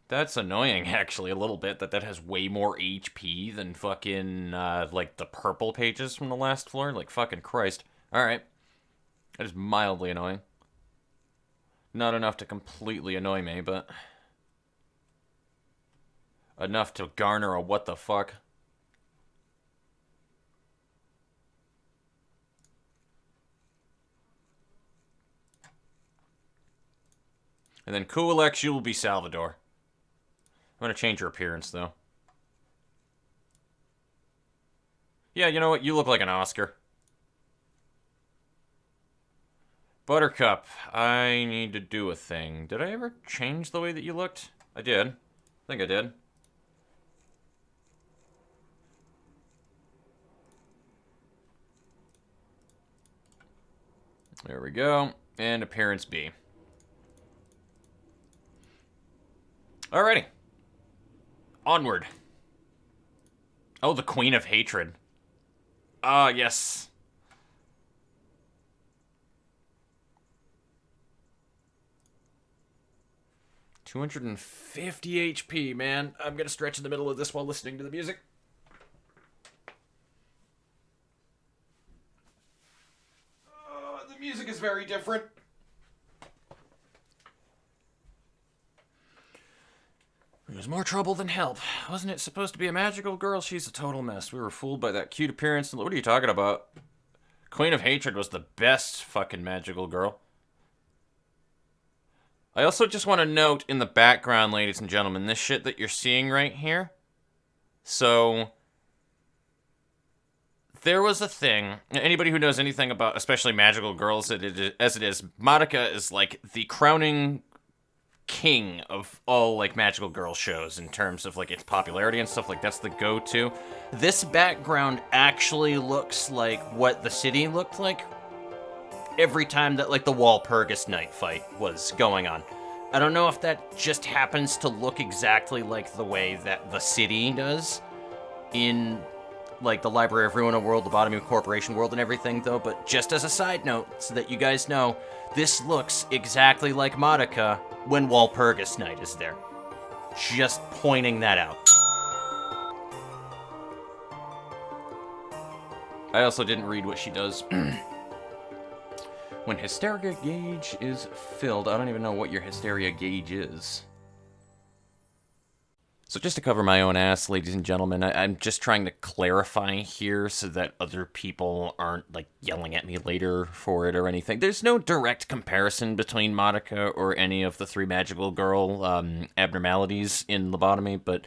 That's annoying, actually, a little bit, that has way more HP than fucking, like, the purple pages from the last floor. Like, fucking Christ. Alright. That is mildly annoying. Not enough to completely annoy me, but enough to garner a what the fuck. And then Coolx, you will be Salvador. I'm gonna change your appearance, though. Yeah, you know what? You look like an Oscar. Buttercup, I need to do a thing. Did I ever change the way that you looked? I did. I think I did. There we go. And appearance B. Alrighty. Onward. Oh, the Queen of Hatred. Ah, yes. 250 HP, man. I'm gonna stretch in the middle of this while listening to the music. The music is very different. It was more trouble than help. Wasn't it supposed to be a magical girl? She's a total mess. We were fooled by that cute appearance. What are you talking about? Queen of Hatred was the best fucking magical girl. I also just want to note in the background, ladies and gentlemen, this shit that you're seeing right here. So, there was a thing. Anybody who knows anything about, especially magical girls, as it is, Madoka is like the crowning king of all like magical girl shows in terms of like its popularity and stuff. Like that's the go-to. This background actually looks like what the city looked like every time that like the Walpurgis Night fight was going on. I don't know if that just happens to look exactly like the way that the city does in like the Library of Ruina world, the Bottom Corporation world and everything though, but just as a side note, so that you guys know, this looks exactly like Madoka when Walpurgis Night is there. Just pointing that out. I also didn't read what she does. When hysteria gauge is filled, I don't even know what your hysteria gauge is. So just to cover my own ass, ladies and gentlemen, I'm just trying to clarify here so that other people aren't, like, yelling at me later for it or anything. There's no direct comparison between Madoka or any of the three magical girl abnormalities in lobotomy, but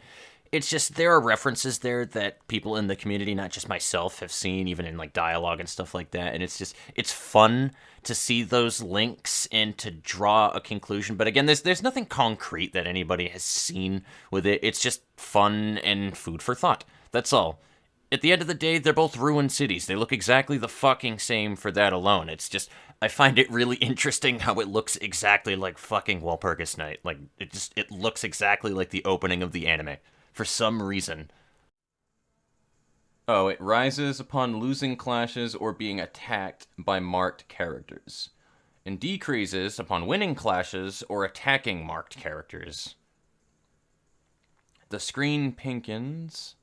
it's just there are references there that people in the community, not just myself, have seen, even in, like, dialogue and stuff like that, and it's fun to see those links and to draw a conclusion. But again, there's nothing concrete that anybody has seen with it. It's just fun and food for thought. That's all. At the end of the day, they're both ruined cities. They look exactly the fucking same for that alone. It's just, I find it really interesting how it looks exactly like fucking Walpurgis Night. Like, it looks exactly like the opening of the anime. For some reason. Oh, it rises upon losing clashes or being attacked by marked characters, and decreases upon winning clashes or attacking marked characters. The screen pinkens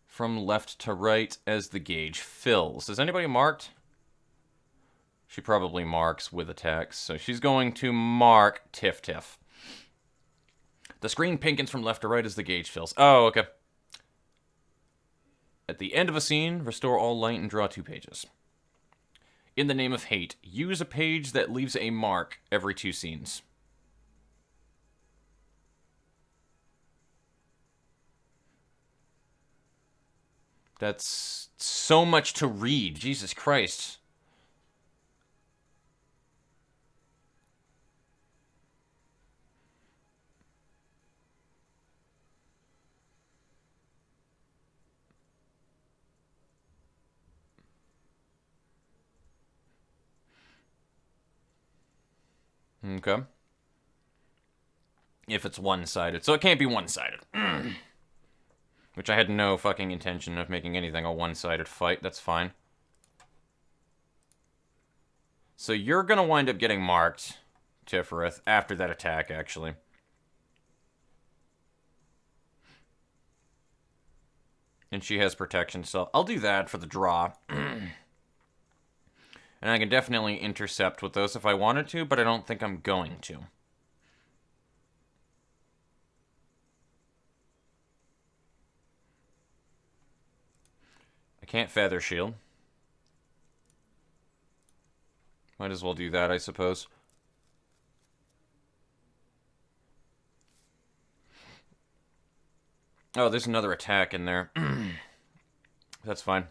from left to right as the gauge fills. Is anybody marked? She probably marks with attacks, so she's going to mark Tiff Tiff. The screen pinkens from left to right as the gauge fills. Oh, okay. At the end of a scene, restore all light and draw 2 pages. In the name of hate, use a page that leaves a mark every 2 scenes. That's so much to read. Jesus Christ. Okay. If it's one-sided. So it can't be one-sided. Which I had no fucking intention of making anything a one-sided fight. That's fine. So you're gonna wind up getting marked, Tiffereth, after that attack, actually. And she has protection, so I'll do that for the draw. And I can definitely intercept with those if I wanted to, but I don't think I'm going to. I can't Feather Shield. Might as well do that, I suppose. Oh, there's another attack in there. That's fine.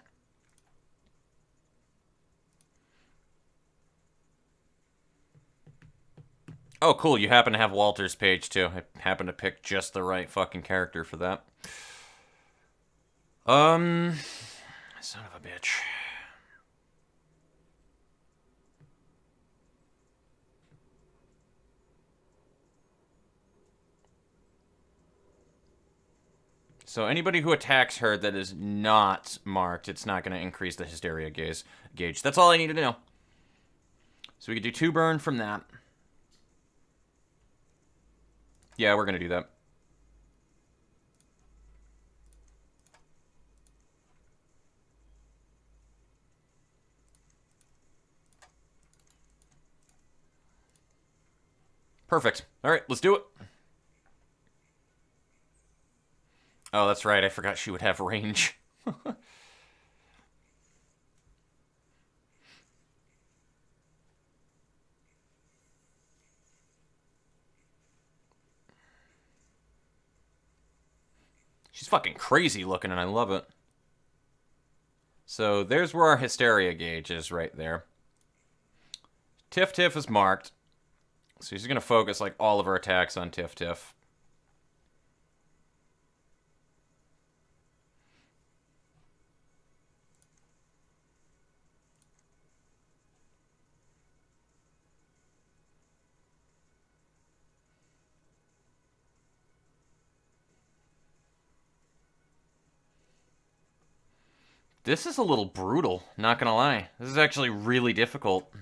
Oh, cool. You happen to have Walter's page, too. I happen to pick just the right fucking character for that. Son of a bitch. So anybody who attacks her that is not marked, it's not going to increase the Hysteria gauge. That's all I needed to know. So we could do 2 burn from that. Yeah, we're going to do that. Perfect. All right, let's do it. Oh, that's right. I forgot she would have range. She's fucking crazy looking, and I love it. So there's where our Hysteria gauge is right there. Tiff Tiff is marked. So she's going to focus like all of her attacks on Tiff Tiff. This is a little brutal, not gonna lie. This is actually really difficult.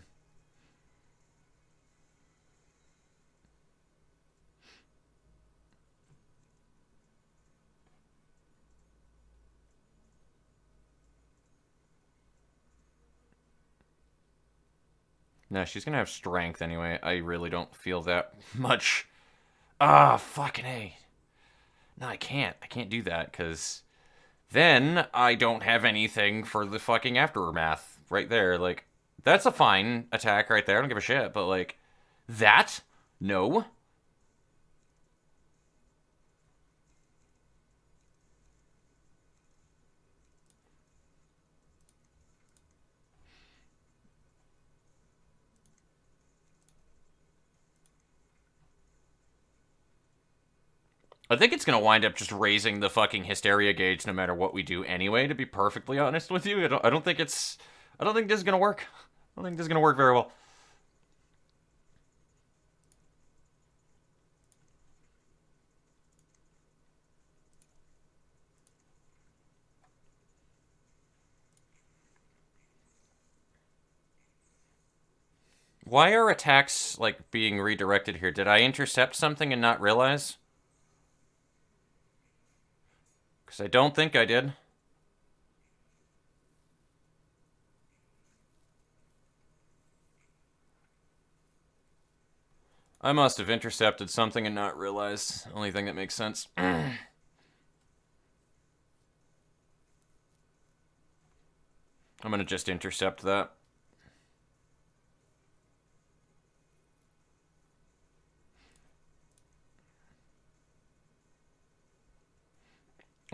No, she's gonna have strength anyway. I really don't feel that much. Ah, fucking A. No, I can't. I can't do that, because then I don't have anything for the fucking aftermath right there. Like, that's a fine attack right there. I don't give a shit, but, like, that? No. I think it's going to wind up just raising the fucking Hysteria gauge no matter what we do anyway, to be perfectly honest with you. I don't think this is going to work. I don't think this is going to work very well. Why are attacks, like, being redirected here? Did I intercept something and not realize? Because I don't think I did. I must have intercepted something and not realized. Only thing that makes sense. I'm gonna just intercept that.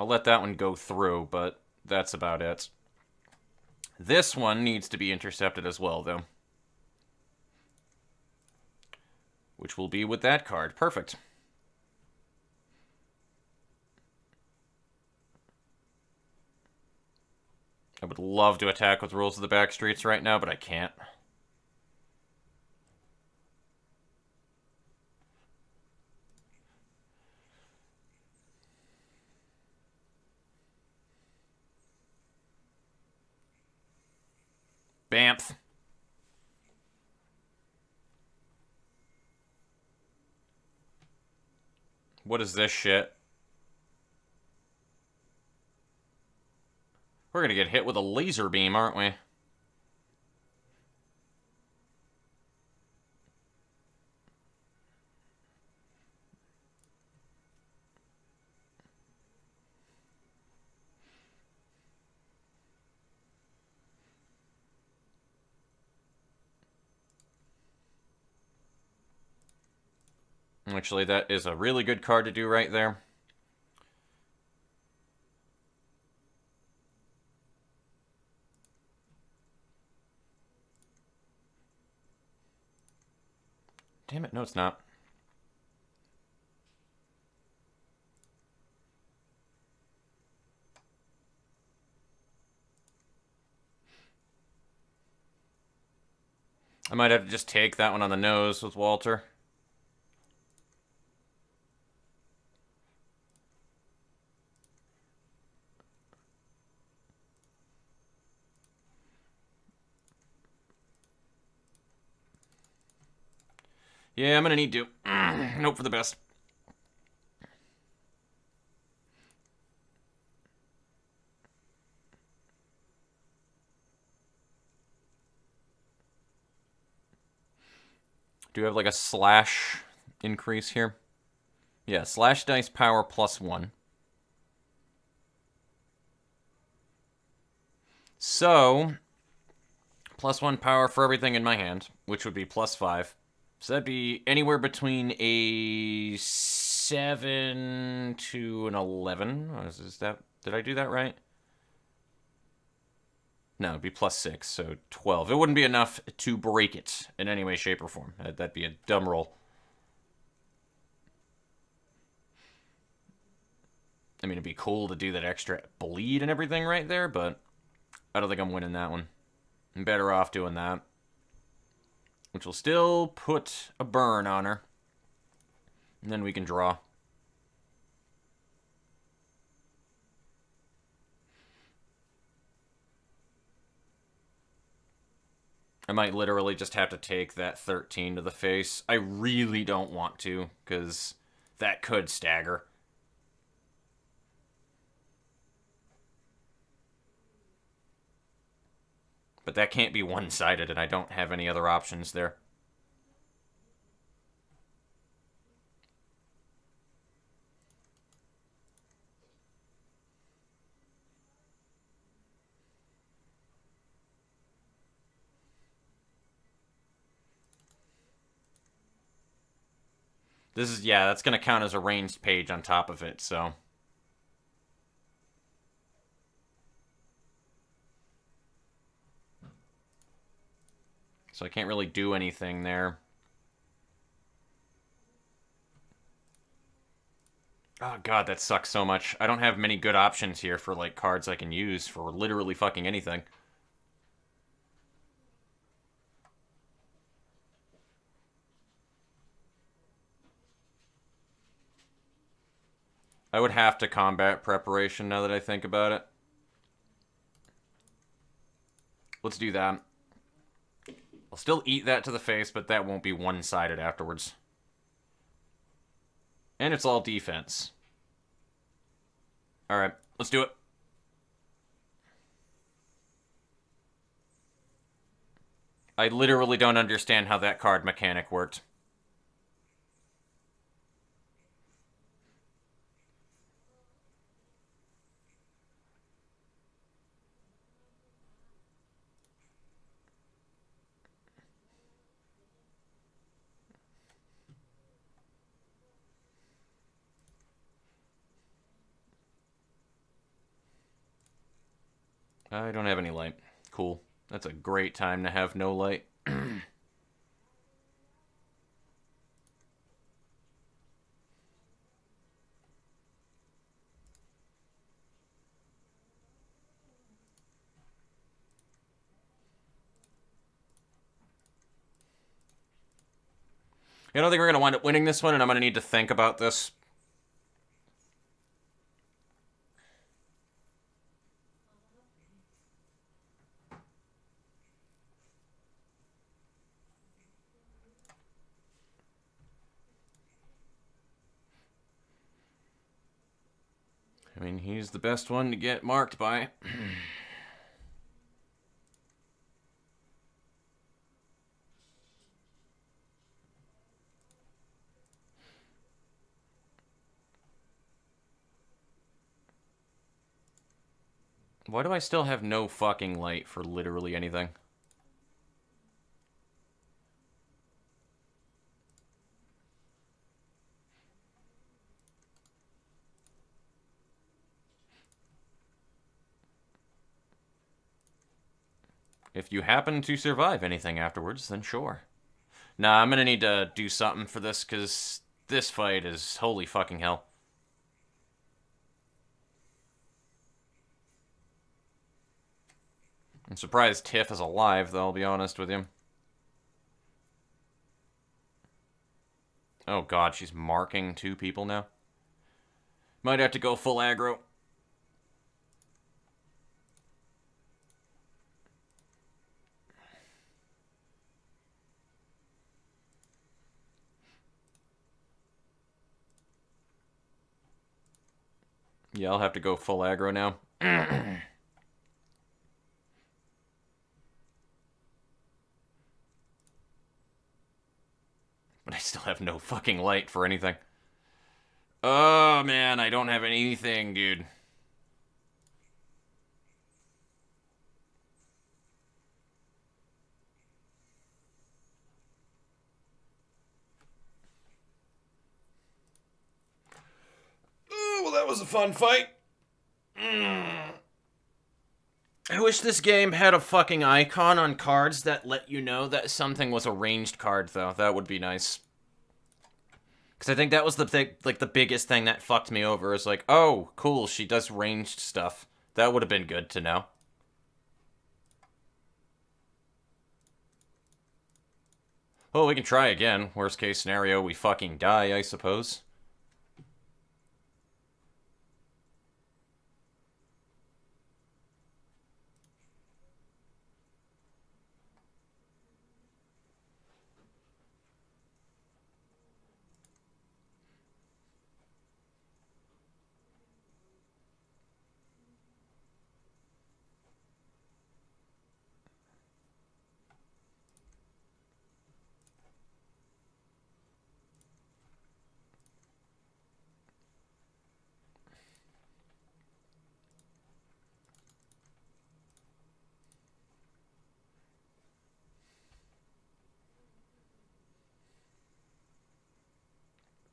I'll let that one go through, but that's about it. This one needs to be intercepted as well, though. Which will be with that card. Perfect. I would love to attack with Rules of the Backstreets right now, but I can't. Bamf. What is this shit? We're gonna get hit with a laser beam, aren't we? Actually, that is a really good card to do right there. Damn it, no it's not. I might have to just take that one on the nose with Walter. Yeah, I'm gonna need to. Hope for the best. Do you have like a slash increase here? Yeah, slash dice power +1. So, +1 power for everything in my hand, which would be +5. So that'd be anywhere between a 7 to an 11. Is that? Did I do that right? No, it'd be +6, so 12. It wouldn't be enough to break it in any way, shape, or form. That'd be a dumb roll. I mean, it'd be cool to do that extra bleed and everything right there, but I don't think I'm winning that one. I'm better off doing that. Which will still put a burn on her. And then we can draw. I might literally just have to take that 13 to the face. I really don't want to, because that could stagger. But that can't be one-sided, and I don't have any other options there. This is, yeah, that's going to count as a ranged page on top of it, so. So I can't really do anything there. Oh god, that sucks so much. I don't have many good options here for, like, cards I can use for literally fucking anything. I would have to combat preparation now that I think about it. Let's do that. I'll still eat that to the face, but that won't be one-sided afterwards. And it's all defense. Alright, let's do it. I literally don't understand how that card mechanic worked. I don't have any light. Cool. That's a great time to have no light. I don't think we're going to wind up winning this one, and I'm going to need to think about this. I mean, he's the best one to get marked by. Why do I still have no fucking light for literally anything? If you happen to survive anything afterwards, then sure. Nah, I'm gonna need to do something for this, because this fight is holy fucking hell. I'm surprised Tiff is alive, though, I'll be honest with you. Oh god, she's marking 2 people now. Might have to go full aggro. Yeah, I'll have to go full aggro now. But I still have no fucking light for anything. Oh, man, I don't have anything, dude. Oh, well, that was a fun fight. I wish this game had a fucking icon on cards that let you know that something was a ranged card, though. That would be nice. Because I think that was the biggest thing that fucked me over. Is like, oh, cool, she does ranged stuff. That would have been good to know. Well, we can try again. Worst case scenario, we fucking die, I suppose.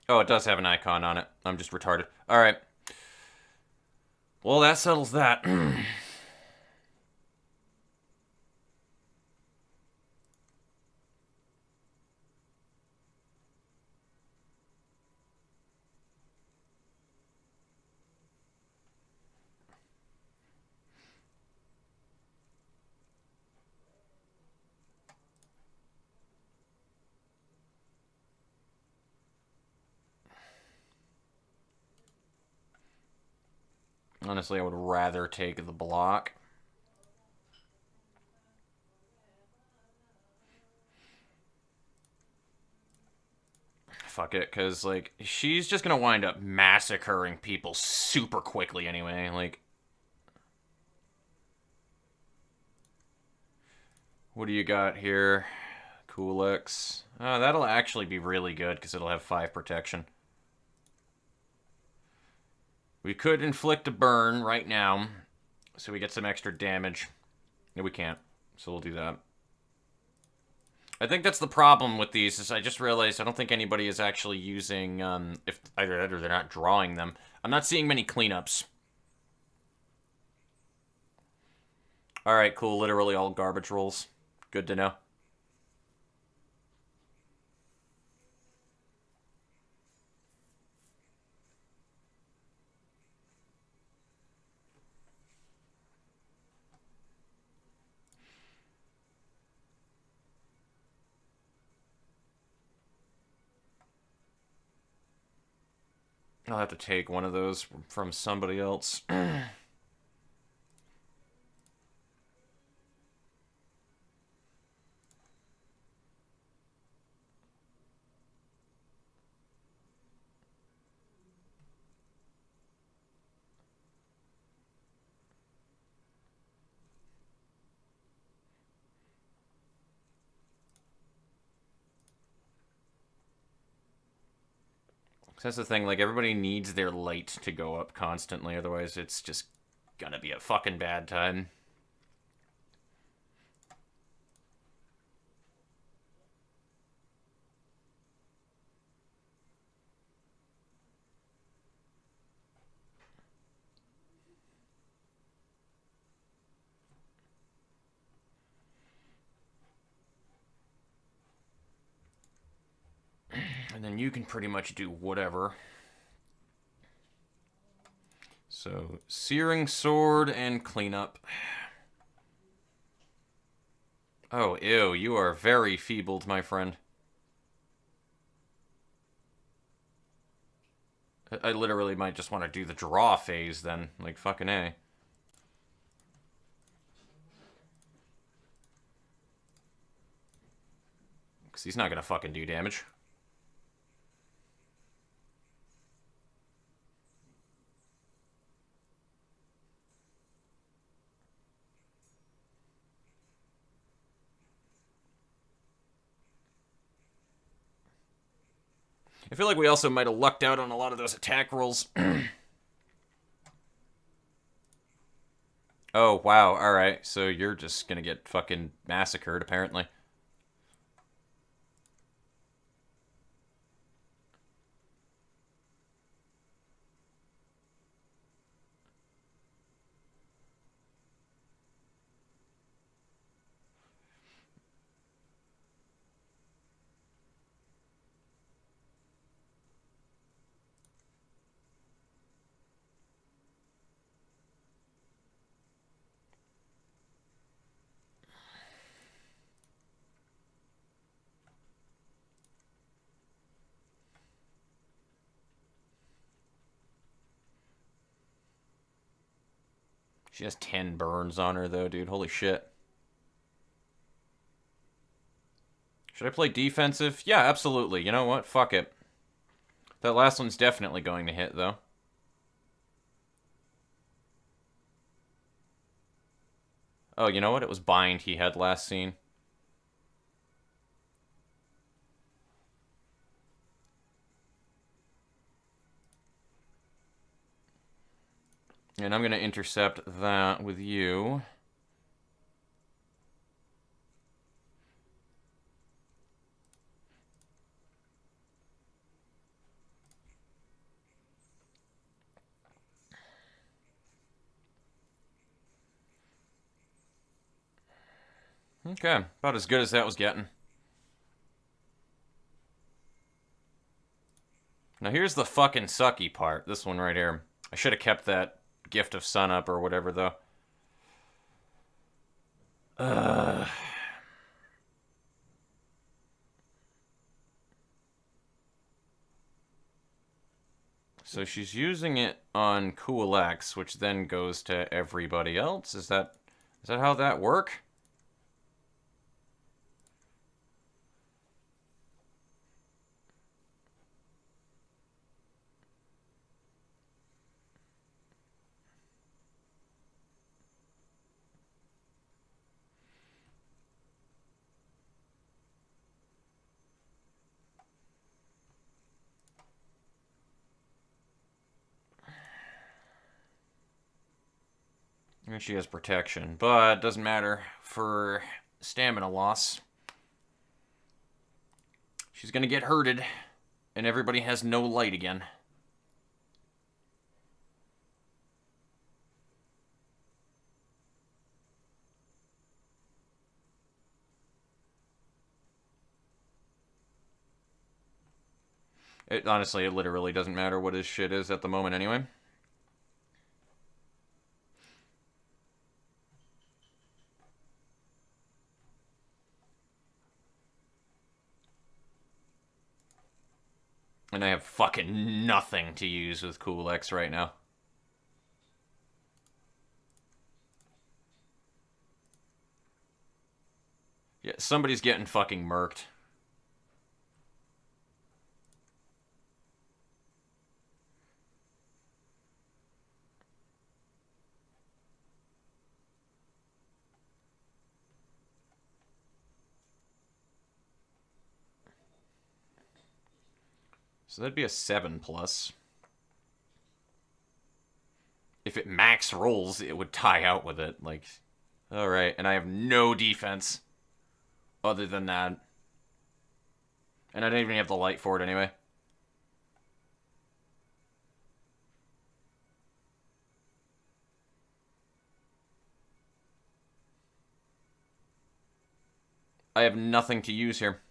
Oh, it does have an icon on it. I'm just retarded. Alright. Well, that settles that. Honestly, I would rather take the block. Fuck it, because, like, she's just gonna wind up massacring people super quickly anyway. Like, what do you got here? Coolix. Oh, that'll actually be really good, because it'll have 5 protection. We could inflict a burn right now, so we get some extra damage. No, we can't, so we'll do that. I think that's the problem with these, is I just realized I don't think anybody is actually using, if either that or they're not drawing them. I'm not seeing many cleanups. Alright, cool, literally all garbage rolls. Good to know. I'll have to take one of those from somebody else. That's the thing, like, everybody needs their light to go up constantly, otherwise it's just Gonna be a fucking bad time. And then you can pretty much do whatever. So, Searing Sword and Cleanup. Oh, ew, you are very feebled, my friend. I literally might just want to do the draw phase then. Like, fucking A. Because he's not gonna fucking do damage. I feel like we also might have lucked out on a lot of those attack rolls. Oh, wow, alright. So you're just gonna get fucking massacred, apparently. She has 10 burns on her, though, dude. Holy shit. Should I play defensive? Yeah, absolutely. You know what? Fuck it. That last one's definitely going to hit, though. Oh, you know what? It was Bind he had last scene. And I'm going to intercept that with you. Okay, about as good as that was getting. Now here's the fucking sucky part. This one right here. I should have kept that Gift of Sunup or whatever, though. Ugh. So she's using it on Cool X, which then goes to everybody else. Is that how that work? And she has protection, but doesn't matter for stamina loss. She's gonna get hurted, and everybody has no light again. Honestly, it literally doesn't matter what his shit is at the moment anyway. And I have fucking nothing to use with Cool X right now. Yeah, somebody's getting fucking murked. So that'd be a 7+. If it max rolls, it would tie out with it. Like, alright, and I have no defense other than that. And I don't even have the light for it anyway. I have nothing to use here.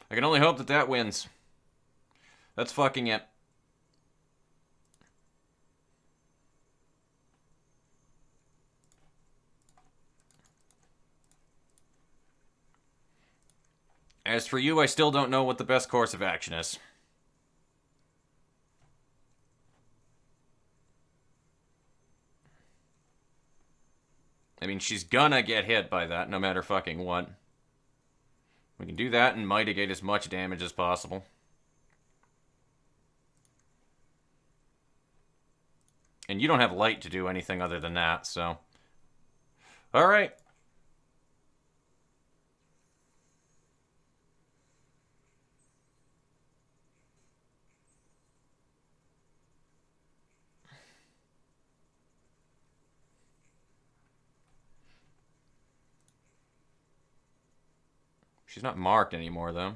I can only hope that that wins. That's fucking it. As for you, I still don't know what the best course of action is. I mean, she's gonna get hit by that, no matter fucking what. We can do that and mitigate as much damage as possible. And you don't have light to do anything other than that, so... Alright. She's not marked anymore, though.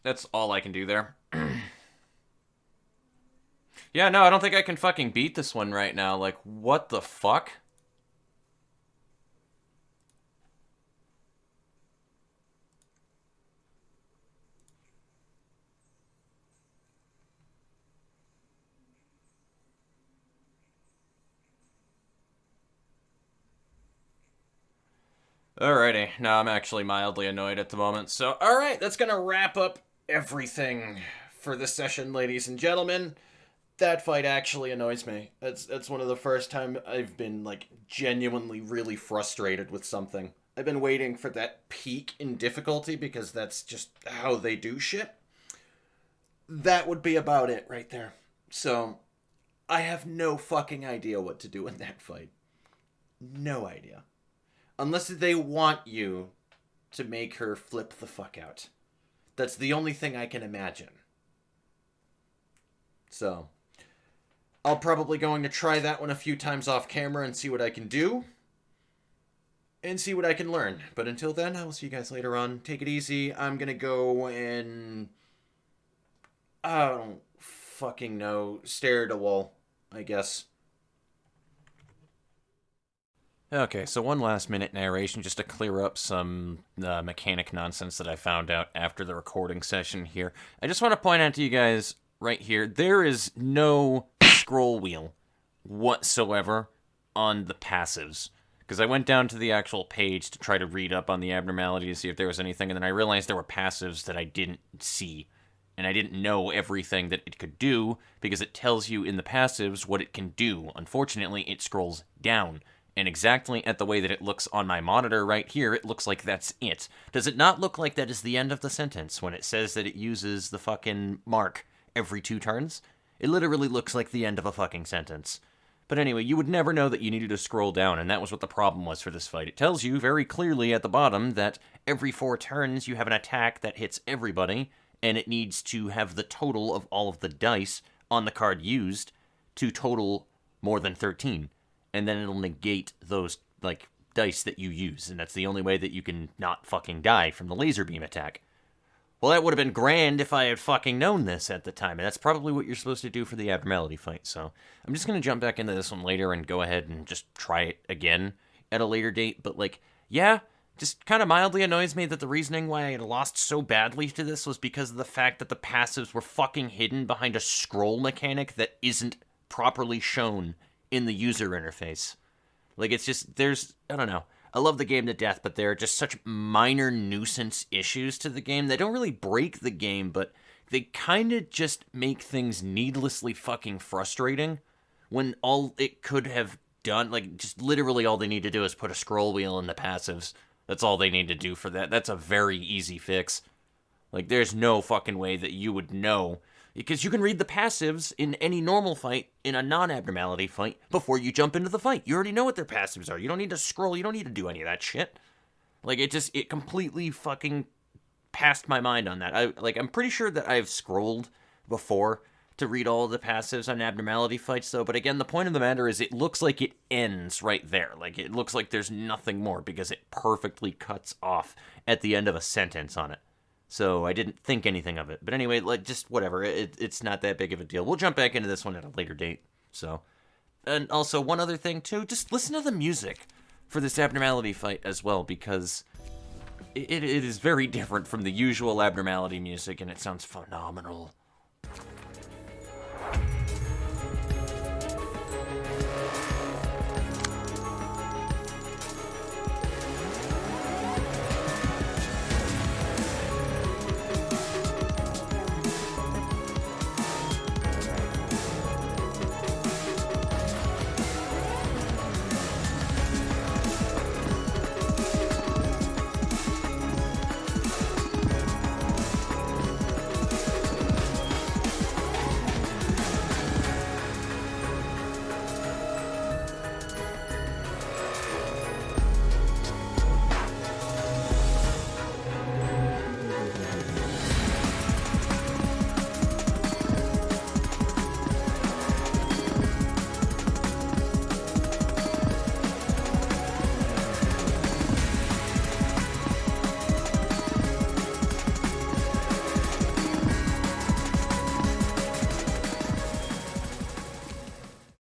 That's all I can do there. Yeah, no, I don't think I can fucking beat this one right now. Like, what the fuck? Alrighty, now I'm actually mildly annoyed at the moment. So, alright, that's gonna wrap up everything for this session, ladies and gentlemen. That fight actually annoys me. That's one of the first time I've been, like, genuinely really frustrated with something. I've been waiting for that peak in difficulty because that's just how they do shit. That would be about it right there. So, I have no fucking idea what to do in that fight. No idea. Unless they want you to make her flip the fuck out. That's the only thing I can imagine. So, I'll probably going to try that one a few times off camera and see what I can do. And see what I can learn. But until then, I will see you guys later on. Take it easy. I'm gonna go and... I don't fucking know. Stare at a wall, I guess. Okay, so one last minute narration just to clear up some mechanic nonsense that I found out after the recording session here. I just want to point out to you guys right here, there is no scroll wheel whatsoever on the passives. Because I went down to the actual page to try to read up on the abnormality to see if there was anything, and then I realized there were passives that I didn't see. And I didn't know everything that it could do, because it tells you in the passives what it can do. Unfortunately, it scrolls down. And exactly at the way that it looks on my monitor right here, it looks like that's it. Does it not look like that is the end of the sentence when it says that it uses the fucking mark every 2 turns? It literally looks like the end of a fucking sentence. But anyway, you would never know that you needed to scroll down, and that was what the problem was for this fight. It tells you very clearly at the bottom that every 4 turns you have an attack that hits everybody, and it needs to have the total of all of the dice on the card used to total more than 13. And then it'll negate those, like, dice that you use. And that's the only way that you can not fucking die from the laser beam attack. Well, that would have been grand if I had fucking known this at the time. And that's probably what you're supposed to do for the abnormality fight. So I'm just going to jump back into this one later and go ahead and just try it again at a later date. But, like, yeah, just kind of mildly annoys me that the reasoning why I had lost so badly to this was because of the fact that the passives were fucking hidden behind a scroll mechanic that isn't properly shown in the user interface. Like, it's just, I don't know. I love the game to death, but there are just such minor nuisance issues to the game. They don't really break the game, but they kind of just make things needlessly fucking frustrating when all it could have done. Like, just literally all they need to do is put a scroll wheel in the passives. That's all they need to do for that. That's a very easy fix. Like, there's no fucking way that you would know. Because you can read the passives in any normal fight, in a non-abnormality fight, before you jump into the fight. You already know what their passives are. You don't need to scroll. You don't need to do any of that shit. Like, it completely fucking passed my mind on that. I'm pretty sure that I've scrolled before to read all the passives on abnormality fights, though. But again, the point of the matter is it looks like it ends right there. Like, it looks like there's nothing more because it perfectly cuts off at the end of a sentence on it. So I didn't think anything of it. But anyway, like, just whatever. It's not that big of a deal. We'll jump back into this one at a later date. So, and also one other thing too, just listen to the music for this abnormality fight as well, because it is very different from the usual abnormality music, and it sounds phenomenal.